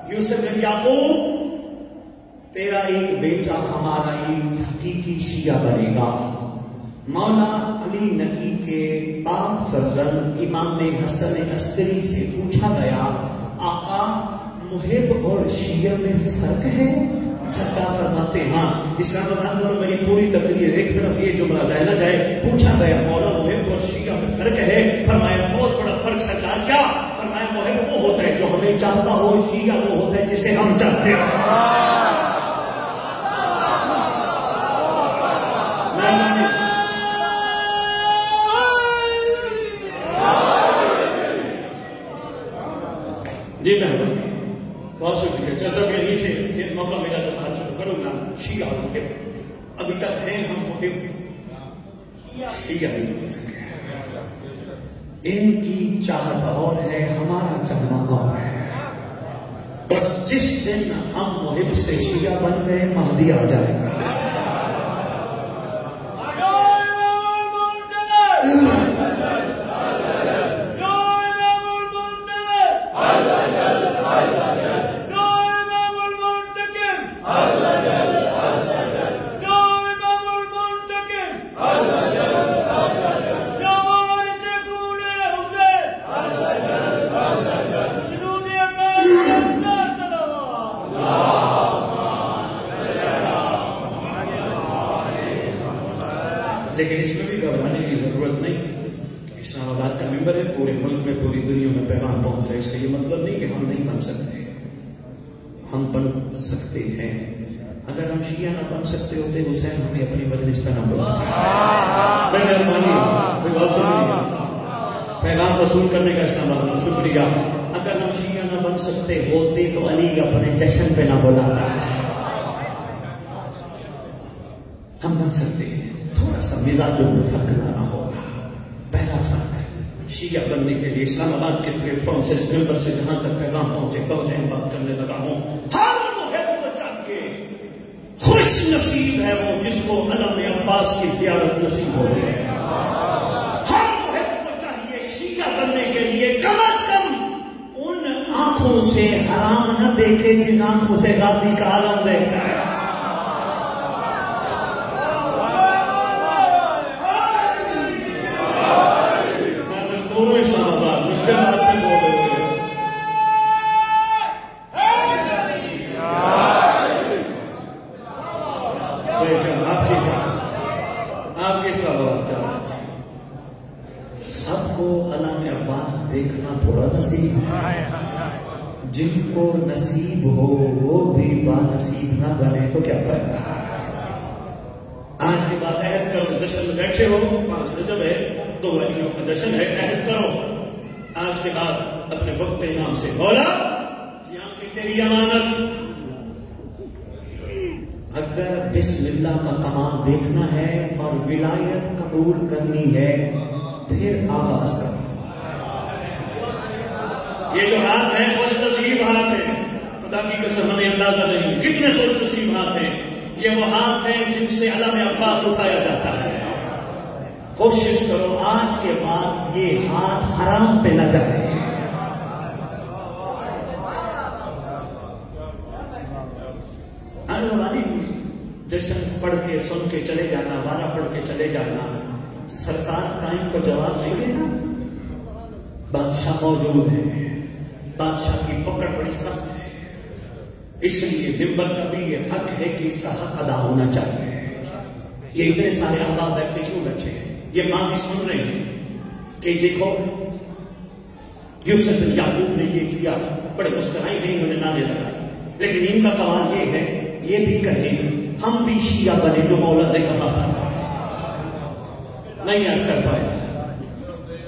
یوسف بن یعقوب تیرا ایک بیٹا ہمارا ایک حقیقی شیعہ بنے گا. مولا علی نقی کے پاک فرزند امام حسن عسکری سے پوچھا گیا آقا محب اور شیعہ میں فرق ہے؟ سرکار فرماتے ہیں ہاں. اسلام آباد میں میری پوری تقریر ایک طرف یہ جملہ ظاہر نہ جائے. پوچھا گیا مولا محب اور شیعہ میں فرق ہے؟ فرمایا بہت بڑا فرق سرکار. کیا؟ فرمایا محب وہ ہوتا ہے جو ہمیں چاہتا ہو, شیعہ وہ ہوتا ہے جسے ہم چاہتے ہیں. جی مہربانی, بہت شکریہ. جیسا کہ یہیں سے یہ موقع ملا تو بات شروع کروں گا. شیعہ محب ابھی تک ہیں ہم محب, شیعہ نہیں بن سکے. ان کی چاہت اور ہے, ہمارا چاہنا اور ہے. بس جس دن ہم محب سے شیعہ بن گئے مہدی آ جائے گا. لیکن اس میں بھی گھبرانے کی ضرورت نہیں. اسلام آباد کا ممبر ہے, پورے ملک میں پوری دنیا میں پیغام پہنچ رہا ہے. اس کا یہ مطلب نہیں کہ ہم نہیں بن سکتے, ہم بن سکتے ہیں. اگر ہم شیعہ نہ بن سکتے ہوتے حسین ہمیں اپنی مجلس پہ نہ بلاتے. مہربانی, بات سنیے, پیغام وصول کرنے کا اسلام آباد میں شکریہ. اگر ہم شیعہ نہ بن سکتے ہوتے تو علی اپنے جشن پہ نہ بلاتا. ہم بن سکتے ہیں, تھوڑا سا مزاجوں میں فرق لانا ہوگا. پہلا فرق شیعہ بننے کے لیے اسلام آباد کے پلیٹ فارم سے, اس ممبر سے جہاں تک پیغام پہنچے, بہت اہم بات کرنے لگا ہوں. ہر محب کو چاہیے, خوش نصیب ہے وہ جس کو علم عباس کی زیارت نصیب ہوتی ہے. ہر محب کو چاہیے شیعہ بننے کے لیے کم از کم ان آنکھوں سے حرام نہ دیکھے جن آنکھوں سے غازی کا عالم دیکھتا ہے. اسلام آباد مشکل بات نہیں بول رہے تھے. آپ کی اسلام آباد کا سب کو علامہ عباس دیکھنا تھوڑا نصیب ہے. جن کو نصیب ہو وہ بھی با نصیب نہ بنے تو کیا فائدہ. آج کے بعد عہد کرو, جشن میں بیٹھے ہو, 5 رجب ہے, 2 ولیوں کا جشن ہے, عہد کرو آج کے بعد اپنے وقت امام سے, مولا یہ آنکھیں تیری امانت. اگر بسم اللہ کا کمال دیکھنا ہے اور ولایت قبول کرنی ہے پھر آغاز کرو. یہ جو ہاتھ ہیں خوش نصیب ہاتھ ہیں, خدا کی قسم ہمیں اندازہ نہیں کتنے خوش نصیب ہاتھ ہیں. یہ وہ ہاتھ ہیں جن سے علم عباس اٹھایا جاتا ہے. کوشش کرو آج کے بعد یہ ہاتھ حرام پہ نہ جائے. جشن پڑھ کے سن کے چلے جانا, 12 پڑھ کے چلے جانا, سرکار ٹائم کو جواب نہیں دینا. بادشاہ موجود ہے, بادشاہ کی پکڑ بڑی سخت ہے, اس لیے ممبر کا بھی یہ حق ہے کہ اس کا حق ادا ہونا چاہیے. یہ اتنے سارے احباب بیٹھے کیوں بیٹھے ہیں؟ یہ ماضی سن رہے ہیں کہ دیکھو یوسف بن یعقوب نے یہ کیا, بڑے مسکرائے ہیں, انہوں نے نعرے لگائے. لیکن ان کا کمال یہ ہے یہ بھی کہیں ہم بھی شیعہ بنے جو مولا نے کہا تھا. نہیں عرض کر پائے.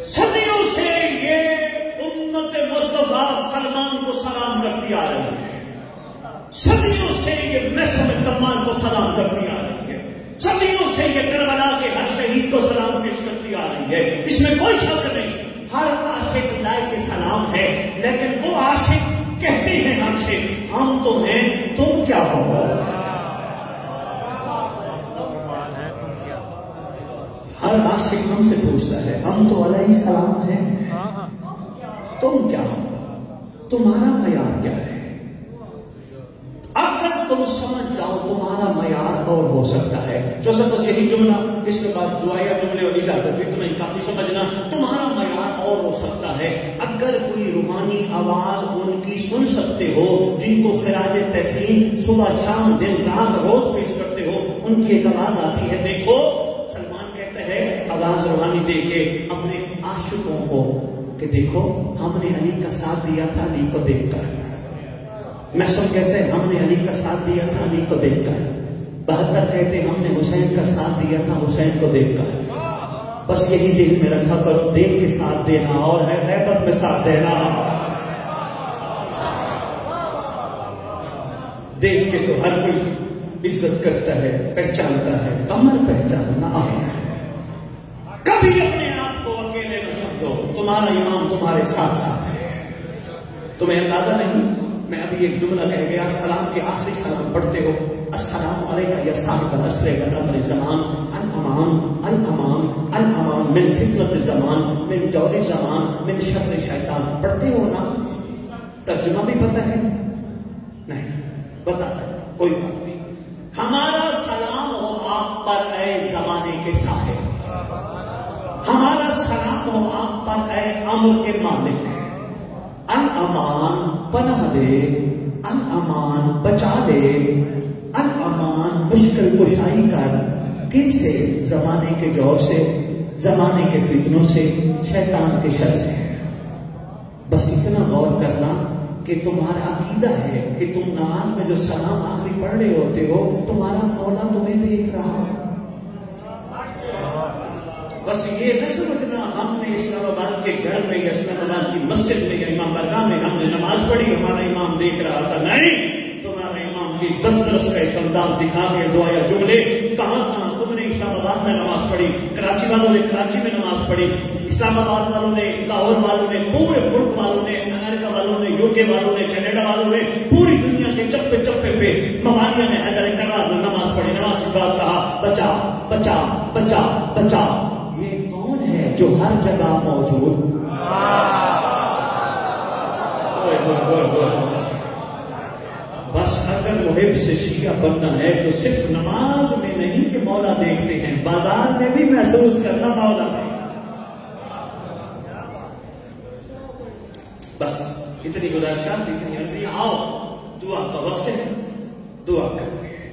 صدیوں سے یہ امت مصطفیٰ سلمان کو سلام کرتی آ رہی ہے. صدیوں سے یہ محشم تمام کو سلام کرتی آ رہی ہے. صدیوں سے یہ کربلا کے ہر شہید کو سلام پیش کرتی آ رہی ہے. اس میں کوئی شک نہیں, ہر عاشق لائق سلام ہے. لیکن وہ عاشق کہتے ہیں عاشق ہم تو ہیں, تم کیا ہو. ہر عاشق ہم سے پوچھتا ہے ہم تو علیہ السلام ہیں, تم کیا ہو, تمہارا معیار کیا ہے. جملہ، اس کے بعد دعائیا جملے اور اجازت، اتنا ہی کافی سمجھنا. تمہارا معیار اور ہو سکتا ہے. اگر کوئی روحانی آواز ان کی سن سکتے ہو جن کو خراج تحسین صبح شام دن رات روز پیش کرتے ہو، ان کی ایک آواز آتی ہے. دیکھو سلمان کہتا ہے آواز روحانی دے کے اپنے عاشقوں کو کہ دیکھو ہم نے علی کا ساتھ دیا تھا علی کو دیکھ کر. محسن کہتے ہیں ہم نے علی کا ساتھ دیا تھا علی کو دیکھ کر. 72 کہتے ہیں ہم نے حسین کا ساتھ دیا تھا حسین کو دیکھ کر. بس یہی ذہن میں رکھا کرو، دیکھ کے ساتھ دینا اور ہے غیبت میں ساتھ دینا. دیکھ کے تو ہر کوئی عزت کرتا ہے، پہچانتا ہے. کمر پہچاننا کبھی اپنے آپ کو اکیلے نہ سمجھو. تمہارا امام تمہارے ساتھ ساتھ ہے. تمہیں اندازہ نہیں، میں ابھی ایک جملہ کہہ گیا، سلام کے آخری سلام پڑھتے ہو، السلام علیکہ یا صاحب العصر والامر زمان، الامان الامان الامان من فتنۃ الزمان، من جور زمان، من شر شیطان. پڑھتے ہو نا؟ ترجمہ بھی پتہ ہے؟ نہیں بتاتا ہے، کوئی بات نہیں. ہمارا سلام ہو آپ پر اے زمانے کے صاحب، ہمارا سلام ہو آپ پر اے امر کے مالک. الامان پناہ دے، الامان بچا دے، الامان مشکل کشائی کر. کن سے؟ زمانے کے جور سے، زمانے کے فتنوں سے، شیطان کے شر سے. بس اتنا غور کرنا کہ تمہارا عقیدہ ہے کہ تم نماز میں جو سلام آخری پڑھ رہے ہوتے ہو تمہارا مولا تمہیں دیکھ رہا. بس یہ نہ سمجھنا ہم نے اسلام آباد کے گھر میں یا اسلام آباد کی مسجد میں یا امام بارگاہ میں ہم نے نماز پڑھی ہمارا امام دیکھ رہا تھا. نہیں، تمہارا امام کی دس کا ایک انداز دکھا کے دعایا جملے کہاں کہاں تم نے اسلام آباد میں نماز پڑھی، کراچی والوں نے کراچی میں نماز پڑھی، اسلام آباد والوں نے، لاہور والوں نے، پورے ملک والوں نے، امریکہ والوں نے، یو کے والوں نے، کینیڈا والوں نے، پوری دنیا کے چپے چپے پہ موالیہ نے حیدر کرار میں نماز پڑھی. نماز کے بعد کہا بچا بچا بچا بچا. یہ کون ہے جو ہر جگہ موجود؟ بس اگر محب سے شیعہ بننا ہے تو صرف نماز میں نہیں کہ مولا دیکھتے ہیں، بازار میں بھی محسوس کرنا مولا ہے. بس اتنی گزارشات، اتنی عرضیاں. آؤ دعا کا وقت ہے، دعا کرتے ہیں.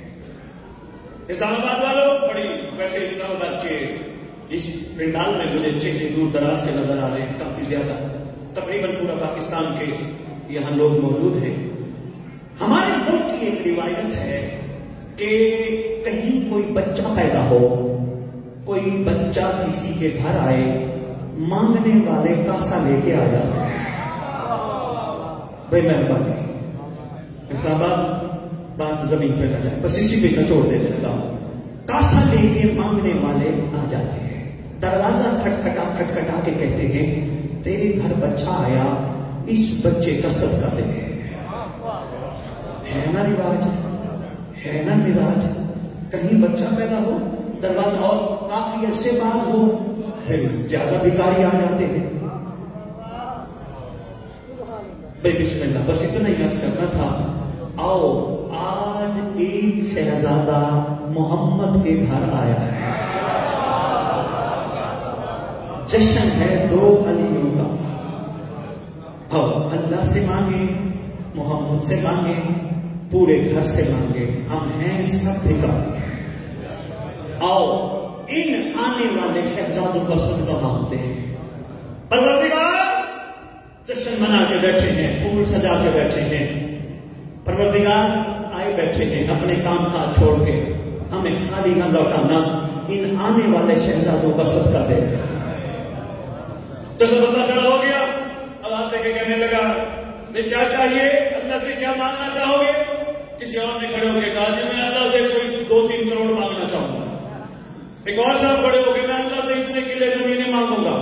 اسلام آباد والوں بڑی، ویسے اسلام آباد کے اس پنڈال میں مجھے چہرے دور دراز کے نظر آ رہے ہیں کافی زیادہ. تقریباً پورا پاکستان کے یہاں لوگ موجود ہیں. ہمارے ملک کی ایک روایت ہے کہ کہیں کوئی بچہ پیدا ہو، کوئی بچہ کسی کے گھر آئے، مانگنے والے کاسا لے کے آ جاتے ہیں. بے مہربانی اسلام آباد بات زمین پہ نہ جائے، بس اسی پہ نچوڑ دے دیتا ہوں. کاسا لے کے مانگنے والے آ جاتے ہیں، دروازہ کھٹکھٹا کے کہتے ہیں تیرے گھر بچہ آیا، اس بچے کا صدقہ دے. ہے نا رواج، ہے نا مزاج. کہیں بچہ پیدا ہو، دروازہ اور کافی عرصے بعد ہو، پھر زیادہ بھکاری آ جاتے ہیں. بھائی بسم اللہ، بس اتنا ہی عرض کرنا تھا. آؤ آج ایک شہزادہ محمد کے گھر آیا ہے، جشن ہے 2 علیوں کا. اللہ سے مانگے، محمد سے مانگے، پورے گھر سے مانگے، ہم ہیں سب بھکاری. آؤ ان آنے والے شہزادوں کا صدقہ مانگتے ہیں. پروردگار جشن منا کے بیٹھے ہیں، پھول سجا کے بیٹھے ہیں. پروردگار آئے بیٹھے ہیں اپنے کام کاج چھوڑ کے، ہمیں خالی نہ لوٹانا، ان آنے والے شہزادوں کا صدقہ دے. جشن بندہ کھڑا ہو گیا، آواز دے کے کہنے لگا کیا چاہیے، اللہ سے کیا مانگنا چاہو گے؟ کسی اور نے کھڑے ہو کے کہا جی میں اللہ سے کوئی 2-3 کروڑ مانگنا چاہوں گا. ایک اور صاحب کھڑے ہو کے میں اللہ سے اتنے کلے زمینیں مانگوں گا.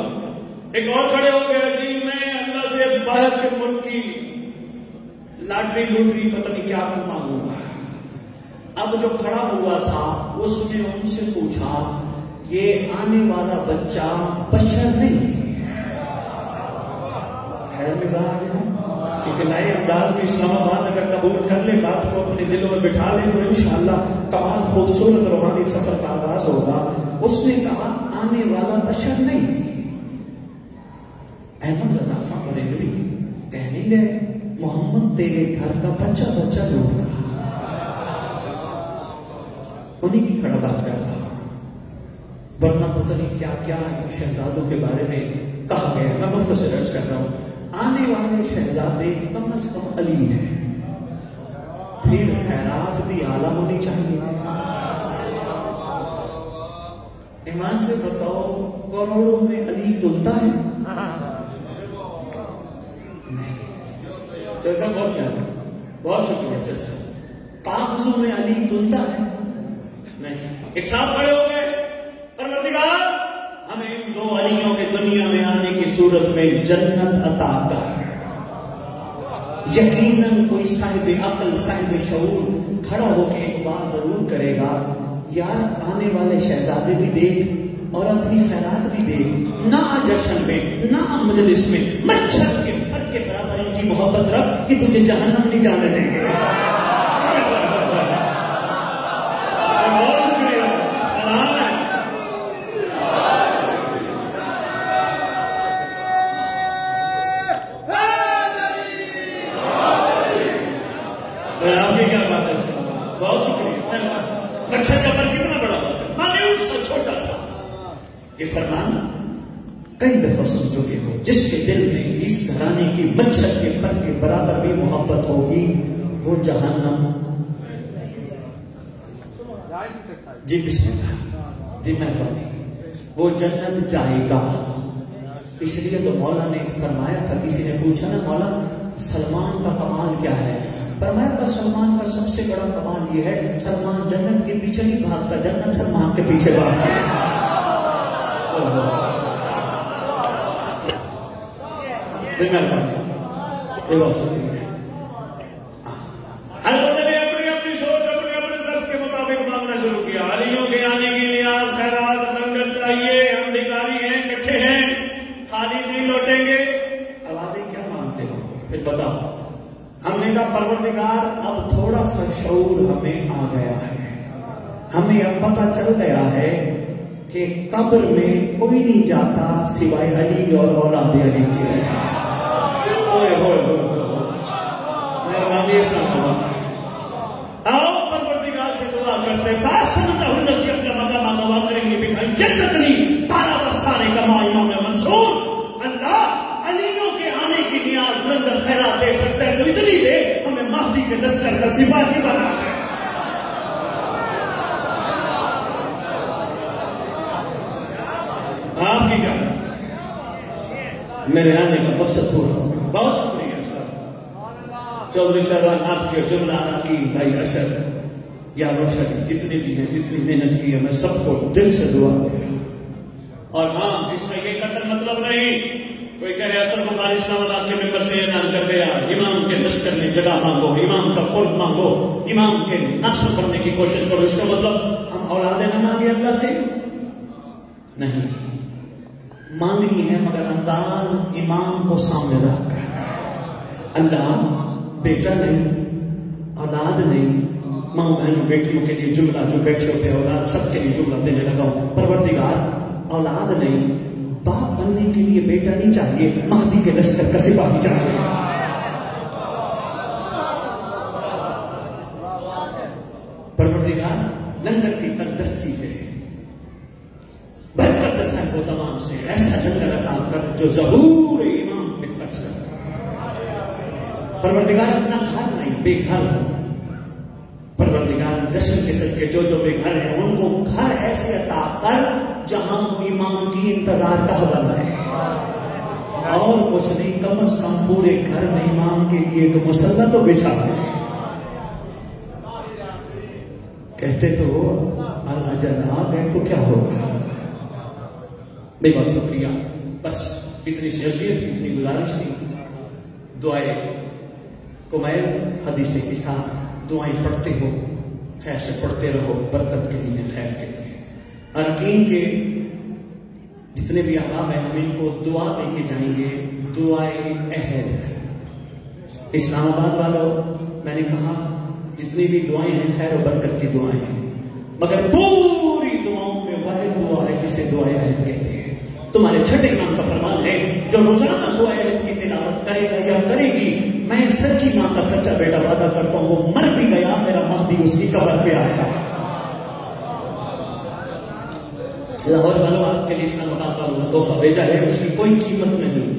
ایک اور کھڑے ہو گیا جی میں اللہ سے باہر کے ملک کی لاٹری لوٹری پتہ نہیں کیا مانگوں گا. اب جو کھڑا ہوا تھا اس نے ان سے پوچھا یہ آنے والا بچہ بشر نہیں ہے، مزاج ہے، ایک نئے انداز میں اسلام آباد اگر قبول کر لے بات کو اپنے دلوں میں بٹھا لے تو انشاءاللہ کمال خوبصورت روحانی سفر کا آغاز ہوگا. اس نے کہا آنے والا بشر نہیں. احمد رضا خان بریلوی کہنے گئے محمد تیرے گھر کا بچہ بچہ لوٹ رہا. انہیں کی کھڑا بات کر رہا. ورنہ پتہ نہیں کیا کیا شہزادوں کے بارے میں کہا گیا. میں مختصر عرض کر رہا ہوں. آنے والے شہزادے کم از کم علی ہیں. پھر خیرات بھی اعلیٰ ہونی چاہیے. ایمان سے بتاؤ کروڑوں میں علی تلتا ہے؟ نہیں. جیسا بہت بہت شکریہ. جیسا کاغذوں میں علی تلتا ہے؟ نہیں. ایک ساتھ کھڑے ہو گئے. پروردگار ہمیں ان دو علیوں کے دنیا میں آنے کی صورت میں جنت عطا کر. یقیناً کوئی صاحب عقل صاحب شعور کھڑا ہو کے ایک بات ضرور کرے گا یار آنے والے شہزادے بھی دیکھ اور اپنی خیرات بھی دیکھ. نہ جشن میں نہ مجلس میں مچھر کے پر کے برابر ان کی محبت رکھ کہ تجھے جہنم نہیں جانے دیں گے. مچھر کا پر کتنا بڑا ہوتا ہے؟ مانیوٹ سا چھوٹا سا. یہ فرمان کئی دفعہ سن چکے ہو. جس کے دل میں اس گھرانے کی مچھر کے پر کے برابر بھی محبت ہوگی وہ جہنم. جی بسم اللہ. جی مہربانی. وہ جنت جائے گا. اس لیے تو مولا نے فرمایا تھا. کسی نے پوچھا نا مولا سلمان کا کمال کیا ہے؟ فرمایا بس سلمان کا سب سے بڑا کمال یہ ہے سلمان جنت کے پیچھے نہیں بھاگتا, جنت سلمان کے پیچھے بھاگتا ہے. ہر بندے نے اپنی اپنی سوچ اپنے اپنے ضرف کے مطابق مانگنا شروع کیا. علیوں کے آنے کی نیاز خیرات لنگر چاہیے. ہم بھکاری ہیں, کٹھے ہیں, خالی نہیں لوٹیں گے. آوازیں کیا مانگتے ہو پھر بتاؤ. ہم نے کہا پروردگار اب تھوڑا سا شعور ہمیں آ گیا ہے. ہمیں اب پتہ چل گیا ہے کہ قبر میں کوئی نہیں جاتا سوائے علی اور اولاد علی کے. مہربانی آؤ پروردگار سے دعا کرتے منصور. اللہ علیوں کے آنے کی نیاز لندر خیرات دے سکتا ہے تو اتنی دے ہمیں مہدی کے لشکر کا سپاہی بنا ہے. آپ کی کیا میرے آنے کا مقصد تھوڑا. بہت شکریہ سر چودھری صاحب آپ کے جملہ کی بھائی اشر یا روشن جتنے بھی ہیں جتنی محنت کی ہے میں سب کو دل سے دعا دے. اور ہاں اس کا یہ قطر مطلب نہیں کوئی کہے اصل بخاری اسلام آباد کے ممبر سے اعلان کر گیا امام کے لشکر میں جگہ مانگو, امام کا قرب مانگو, امام کے نقص کرنے کی کوشش کرو. اس کا مطلب ہم اولاد نہ مانگے اللہ سے نہیں, مانگنی ہے مگر انداز امام کو سامنے رکھ کر. اللہ بیٹا نہیں, اولاد نہیں, ماں بہنوں بیٹیوں کے لیے جملہ جو بیٹھے ہوتے اولاد سب کے لیے جملہ دینے لگا ہوں. پروردگار اولاد نہیں, باپ بننے کے لیے بیٹا نہیں چاہیے, مہدی کے لشکر کا سپاہی چاہیے. پروردگار لنگر کی تندرستی ہے برکت صاحب و زمان سے ایسا لنگر عطا کر جو ظہور امام پہ خرچ کر. پروردگار اپنا گھر نہیں بے گھر ہو. پروردگار جشن کے صدقے جو جو بے گھر ہیں ان کو گھر ایسے عطا کر جہاں وہ امام کی انتظار کا بنا ہے. اور کچھ نہیں, کم از کم پورے گھر میں امام کے لیے ایک مصلی تو بچھا ہے. کہتے تو اجل آ گئے تو کیا ہوگا. بے بہت شکریہ. بس اتنی سی عرضیت تھی, اتنی گزارش تھی. دعائیں کمیل حدیث کے ساتھ دعائیں پڑھتے ہو, خیر سے پڑھتے رہو, برکت کے لیے, خیر کے لیے. ارکین کے جتنے بھی احباب ہیں ہم ان کو دعا دے کے جائیں گے. دعائیں عہد, اسلام آباد والوں، میں نے کہا جتنی بھی دعائیں ہیں خیر و برکت کی دعائیں ہیں، مگر پوری دعاؤں میں واحد دعا ہے جسے دعائے عہد کہتے ہیں۔ تمہارے چھٹے امام کا فرمان ہے جو روزانہ دعائے عہد کی تلاوت کرے گا یا کرے گی، میں سچی ماں کا سچا بیٹا وعدہ کرتا ہوں وہ مر بھی گیا میرا مہدی اس کی قبر پہ آئے گا۔ لاہور والوں آپ کے لیے اسلام آباد والوں نے تحفہ بھیجا ہے، اس کی کوئی قیمت نہیں،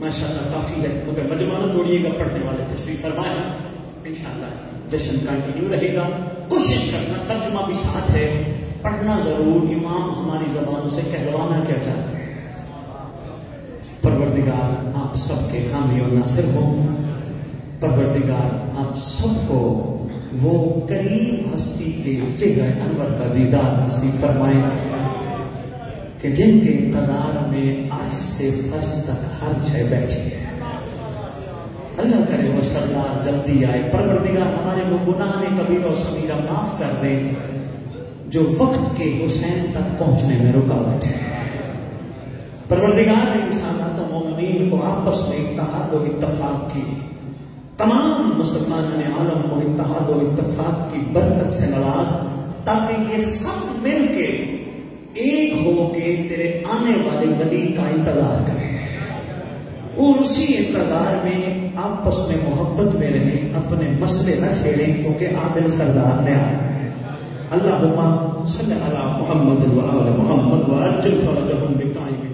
ماشاءاللہ کافی ہے، مگر مجمع نہ توڑیے گا، پڑھنے والے تشریف فرمائیں، انشاءاللہ جشن کنٹینیو رہے گا۔ کوشش کرنا، ترجمہ بھی ساتھ ہے، پڑھنا ضرور۔ امام ہماری زبانوں سے کہلوانا کیا چاہتے ہیں؟ پروردگار آپ سب کے حامی و ناصر ہوں، پروردگار آپ سب کو وہ کریم ہستی کے چہرہ انور کا دیدار نصیب فرمائیں کہ جن کے انتظار میں عرش سے فرش تک ہر شے بیٹھی ہے۔ اللہ کرے وہ سردار جلدی آئے۔ پروردگار ہمارے وہ گناہ کبیرہ و صغیرہ معاف کر دے جو وقت کے حسین تک پہنچنے میں رکاوٹ ہے۔ پروردگار نے انسانات و مومنین کو آپس میں اتحاد و اتفاق کی، تمام مسلمان عالم کو اتحاد و اتفاق کی برکت سے نواز، تاکہ یہ سب مل کے ایک ہو کے تیرے آنے والے ولی کا انتظار کریں اور اسی انتظار میں آپس میں محبت میں رہیں، اپنے مسئلے نہ چھیڑیں کیونکہ عادل سردار نے آیا ہے۔ اللہم صلی علی محمد و آل محمد وعجل فرجہم بقائم